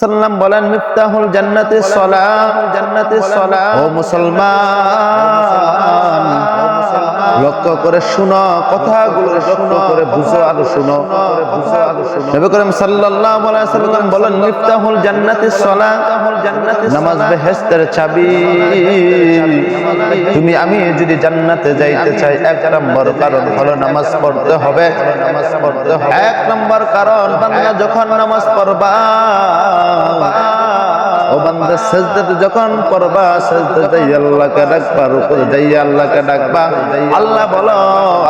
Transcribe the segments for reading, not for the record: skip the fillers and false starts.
সাল্লাম বলেন মিফতাহুল জান্নাতিস সালাহ। ও মুসলমান, লক্ষ্য করে শুনো, কথাগুলো লক্ষ্য করে বুঝো আর শুনো। নবী করিম সাল্লাল্লাহু আলাইহি ওয়াসাল্লাম বলেন মিফতাহুল জান্নাতিস সালাহ, নামাজ বেহেশতের চাবি। তুমি আমি যদি জান্নাতে যাইতে চাই, এক নম্বর কারণ হলো নামাজ পড়তে হবে। এক নম্বর কারণ, বান্দা যখন নামাজ পড়বা, ও বান্দা সাজদাতে যখন পড়বা, সাজদাতে আল্লাহকে ডাকবা, রুকুতে যাইয়া আল্লাহকে ডাকবা, আল্লাহ বলো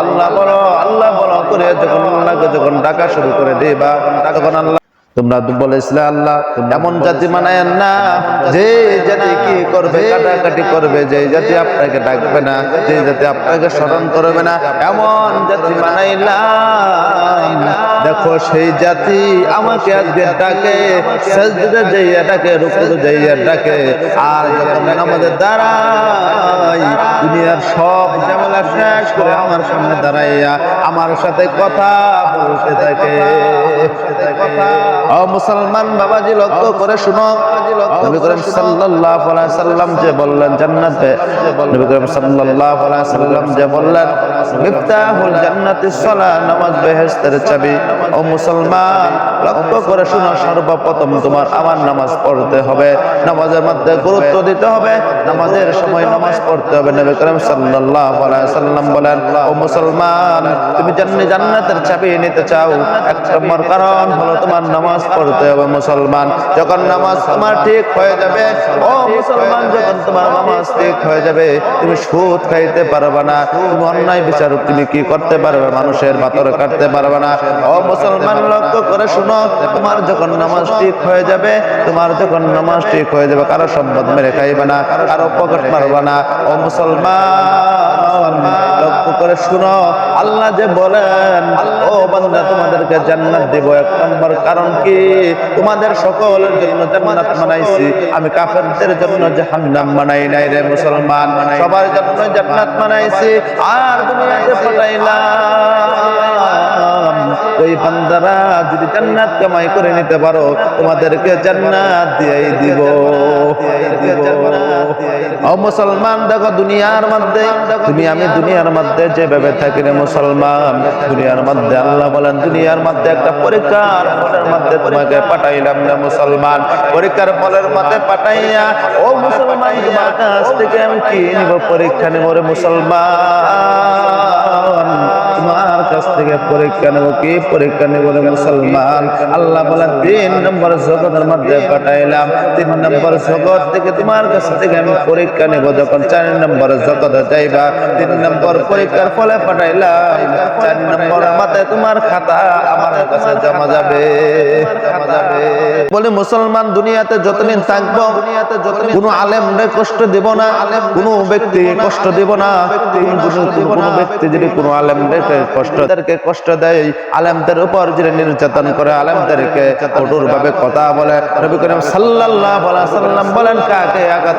আল্লাহ বলো আল্লাহ বলো করে যখন আল্লাহকে যখন ডাকা শুরু করে দিবা, তখন আল্লাহ, তোমরা বলেছিলে আল্লাহ এমন জাতি বানায়েন না যে জাতি কি করবে, কাটাকাটি করবে, যে জাতি আপনাকে ডাকবে না, যে জাতি আপনাকে স্মরণ করবে না, এমন জাতি বানাইলাম। দেখো সেই জাতি আমাকে আজকে ডাকে, সাজদাতে যাইয়া ডাকে, রুকুতে যাইয়া ডাকে, আর যখন নামাজের দাঁড়াই দুনিয়ার সব ঝামেলা শেষ করে আমার সামনে দাঁড়াইয়া আমার সাথে কথা বলতে থাকে। ও মুসলমান বাবাজি, লক্ষ্য করে শুনো, নবী করিম সাল্লাল্লাহু আলাইহি ওয়াসাল্লাম যে বললেন জান্নাতে, নবী করিম সাল্লাল্লাহু আলাইহি ওয়াসাল্লাম যে বললেন মিফতাহুল জান্নাতিস সালাহ, নামাজ বেহেশতের চাবি। ও মুসলমান, লক্ষ্য করে শুনো, সর্বপ্রথম তোমার আমার নামাজ পড়তে হবে, নামাজের মধ্যে গুরুত্ব দিতে হবে, নামাজের সময় নামাজ পড়তে হবে। নবী করিম সাল্লাল্লাহু আলাইহি ওয়াসাল্লাম বলেন ও মুসলমান, তুমি জান্নাতের চাবি নিতে চাও, এক নম্বর কারণ হলো তোমার নামাজ পড়তে হবে। মুসলমান, যখন নামাজ তোমার ঠিক হয়ে যাবে, ও মুসলমান, যখন তোমার নামাজ ঠিক হয়ে যাবে, তুমি সুদ খাইতে পারবে না, তুমি অন্যায় বিচার তুমি কি করতে পারবে, মানুষের পাথর কাটতে পারবে না। ও মুসলমান, লক্ষ্য করে শুনো, তোমার যখন নামাজ ঠিক হয়ে যাবে, তোমার যখন নামাজ ঠিক হয়ে যাবে, কারো সম্পদ মেরে খাইবে না, কারো পকেট মারবে না। ও মুসলমান, লক্ষ্য করে শুনো, আল্লাহ যে বলেন ও বান্দা তোমাদেরকে জান্নাত দেব, এক নম্বর কারণ কি, তোমাদের সকলের জন্য জান্নাত বানাইছি আমি, কাফেরদের জন্য জাহান্নাম বানাই নাই রে মুসলমান, সবার জন্য জান্নাত বানাইছি। আর দুনিয়াতে পাঠাইলাম ওই বান্দারা যদি জান্নাত কামাই করে নিতে পারো, তোমাদেরকে জান্নাত দিয়েই দিব। ও মুসলমান, দেখো দুনিয়ার মধ্যে তুমি আমি দুনিয়ার মধ্যে যেভাবে থাকি রে মুসলমান, দুনিয়ার মধ্যে আল্লাহ বলেন দুনিয়ার মধ্যে একটা পরীক্ষার ফলের মধ্যে তোমাকে পাঠাইলাম না মুসলমান, পরীক্ষার ফলের মধ্যে পাঠাইয়া ও মুসলমান তোমার কাছ থেকে আমি কি নিব, পরীক্ষা নেব রে মুসলমান, তোমার কাছ থেকে পরীক্ষা নেব, কি পরীক্ষা নেব রে মুসলমান। আল্লাহ বলেন 3 নম্বর জগতের মধ্যে পাঠাইলাম, 3 নম্বর জগৎ থেকে তোমার কাছ থেকে আমি পরীক্ষা নেব। যখন 4 নম্বর জগতে যাইবা, 3 নম্বর পরীক্ষার ফলে পাঠাইলাম, 4 নম্বর মাথায় তোমার খাতা আমার কাছে জমা যাবে। বলে মুসলমান, দুনিয়াতে যতদিন থাকবো, কোনো আলেমরে কষ্ট দেব না, কোনো ব্যক্তিকে কষ্ট দেব না, কোনো ব্যক্তি যদি কোনো আলেমদেরকে কষ্ট দেয়, আলেমদের উপর যদি নির্যাতন করে, আলেমদেরকে কঠোর ভাবে কথা বলে, নবী করিম সাল্লাল্লাহু আলাইহি ওয়াসাল্লাম বলেন কাকে আঘাত,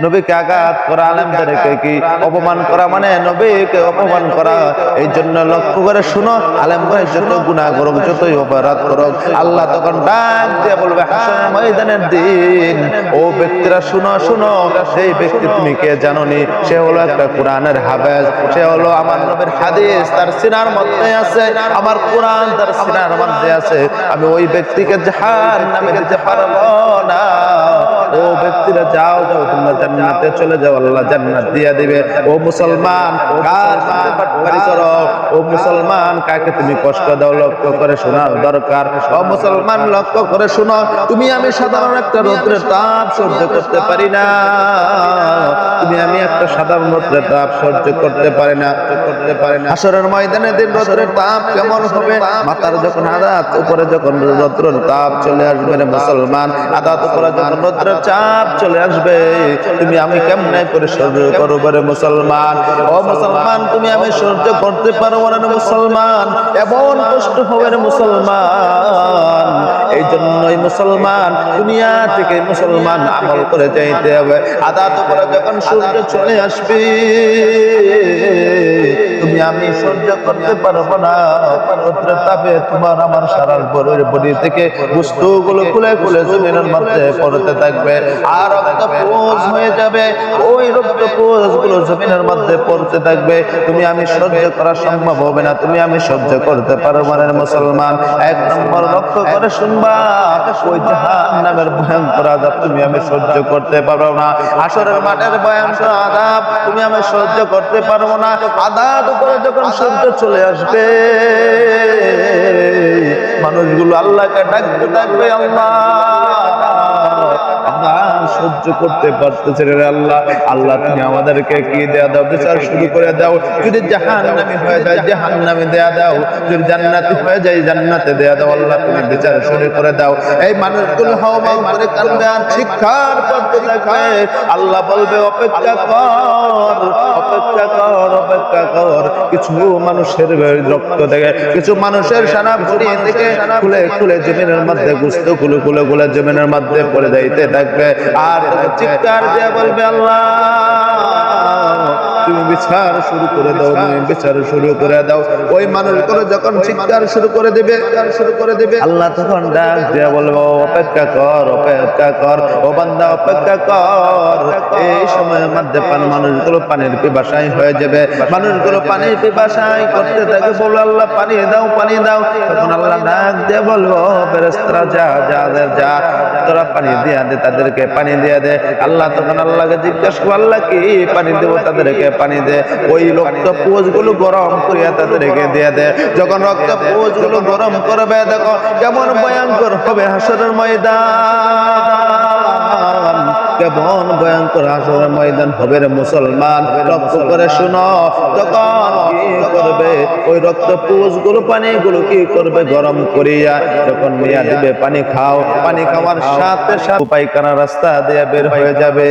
নবীকে আঘাত করা, আলেমদেরকে কি অপমান করা, মানে নবীকে অপমান করা। এই জন্য লক্ষ্য করে শুনো, আলেমদের যত গুনাহ করুক, যতই অপরাধ করুক, আল্লাহ তখন ডাক দিয়ে বলবে হাসরের ময়দানের দিন, ও ব্যক্তিরা শুনো শুনো, সেই ব্যক্তি তুমি কে জানোনি, সে হলো একটা কোরআনের হাফেজ, সে হলো আমার নবীর হাদিস তার সিনার মধ্যে আছে, আমার কোরআন তার সিনার মধ্যে আছে, আমি ওই ব্যক্তিকে জাহান্নামে দিতে পারবো না। ও ব্যক্তিরা যাও যাও, তোমরা জান্নাতে চলে যাও, আল্লাহ জান্নাত দিয়ে দিবে। ও মুসলমান, কার সাথে পাটপারি করো, ও মুসলমান, কাকে তুমি কষ্ট দাও, লক্ষ্য করে শোনার দরকার। ও মুসলমান, লক্ষ্য করে শোনো, তুমি আমি সাধারণ একটা রৌদ্রের তাপ সহ্য করতে পারি না, তুমি আমি একটা সাধারণ রৌদ্রের তাপ সহ্য করতে পারি না। হাসরের ময়দানে দিন রৌদ্রের তাপ কেমন হবে, মাথার যখন আদাত উপরে যখন রৌদ্রের তাপ চলে আসবে রে মুসলমান, আদাত উপরে যখন রৌদ্রের চাপ চলে আসবে, তুমি আমি কেমনে করে সহ্য করবো রে মুসলমান। ও মুসলমান, তুমি আমি সহ্য করতে পারবো না রে মুসলমান, এমন কষ্ট হবে রে মুসলমান, এই জন্যই মুসলমান দুনিয়া থেকে মুসলমান আমল করে যাইতে হবে। আধা তো করে যখন সূর্য চলে আসবে তুমি আমি সহ্য করতে পারবো না, রৌদ্রের তাপে তোমার আমার সারা বডি থেকে বস্তুগুলো খুলে খুলে জমিনের মধ্যে পড়তে থাকবে আর রক্তপোষ হয়ে যাবে। ওই রক্তপোষ গুলো জমিনের মধ্যে পড়তে থাকবে, তুমি আমি সহ্য করা সম্ভব হবে না, তুমি আমি সহ্য করতে পারবো না। মুসলমান এক নম্বর লক্ষ্য করে শুনবা, ওই জাহান্নামের ভয়ঙ্কর আযাব তুমি আমি সহ্য করতে পারবো না। হাশরের মাঠের ভয়ঙ্কর আযাব তুমি আমি সহ্য করতে পারবো না। আযাব করে যখন সূর্য চলে আসবে মানুষগুলো আল্লাহকে ডাকতে থাকবে, আল্লাহ সহ্য করতে পারতেছে রে আল্লাহ, আল্লাহ তুমি আমাদেরকে কি দেয়া দাও, বিচার শুরু করে দাও। যদি জাহান্নামী হয়ে যায় জাহান্নামে দেয়া দাও, যদি জান্নাতি হয়ে যায় জান্নাতে দেয়া দাও। আল্লাহ তুমি বিচার শুরু করে দাও। এই মানুষগুলো হাওমাও করে কাঁদবে আর চিৎকার করতে থাকবে। আল্লাহ বলবে অপেক্ষা কর, অপেক্ষা কর, অপেক্ষা কর। কিছু মানুষের রক্ত থেকে, কিছু মানুষের সারা বডি থেকে খুলে খুলে জমিনের মধ্যে গোশত খুলে খুলে খুলে জমিনের মধ্যে পড়ে যাইতে থাকবে আর চিৎকার দিয়ে বলবে আল্লাহ তুমি বিচার শুরু করে দাও, তুমি বিচার শুরু করে দাও। ওই মানুষগুলো যখন চিৎকার শুরু করে দেবে আল্লাহ তখন ডাক দিয়ে বলবো অপেক্ষা কর, অপেক্ষা কর, ও বান্দা অপেক্ষা কর। এই সময়ের মধ্যে মানুষগুলো পানির পিপাসায় হয়ে যাবে, মানুষগুলো পানির পিপাসায় করতে থাকে, বলবো আল্লাহ পানি দাও, পানি দাও। তখন আল্লাহ ডাক দিয়ে বলবো ফেরেশতারা যা যা যা তোরা পানি দিয়া দে, তাদেরকে পানি দিয়া দে। আল্লাহ তখন আল্লাহকে জিজ্ঞাসা করবো আল্লাহ কি পানি দেবো, তাদেরকে পানি দে। ওই রক্ত পোষ গুলো গরম করিয়া তাদেরকে দিয়ে দে। যখন রক্ত পোষ গুলো গরম করবে দেখো কেমন ভয়ঙ্কর হবে হাসরের ময়দান, কেমন ভয়ঙ্কর হাসরের ময়দান হবে রে মুসলমান। লক্ষ্য করে শুনো, তখন কি করবে ওই রক্ত পুষ গুলো পানিগুলো কি করবে গরম করিয়া যখন নিয়ে দিবে পানি খাও, পানি খাওয়ার সাথে সাথে পায়খানা রাস্তা দিয়ে বের হয়ে যাবে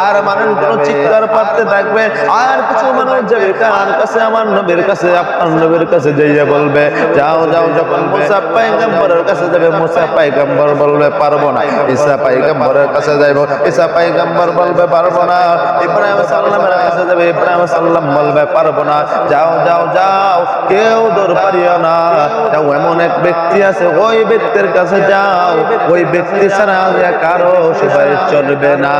আর মানুষগুলো চিৎকার করতে থাকবে। আর কিছু মানুষ যাবে কার কাছে, আমার নবীর কাছে, আপনার নবীর কাছে যাইয়া বলবে যাও যাও। যখন মুসা পয়গম্বরের কাছে যাবে মুসা পয়গম্বর বলবে পারবো না। ঈসা পয়গম্বরের কাছে যাইব, ঈসা পয়গম্বর বলবে পারবো না। ইব্রাহিম সাল্লামের কাছে যাবে, ইব্রাহিম সাল্লাম বলবে পারবো না। যাও যাও যাও, কেউ দৌড় পারিও না। যাও এমন এক ব্যক্তি আছে ওই ব্যক্তির কাছে যাও, ওই ব্যক্তি ছাড়া কারো সুপারিশ চলবে না।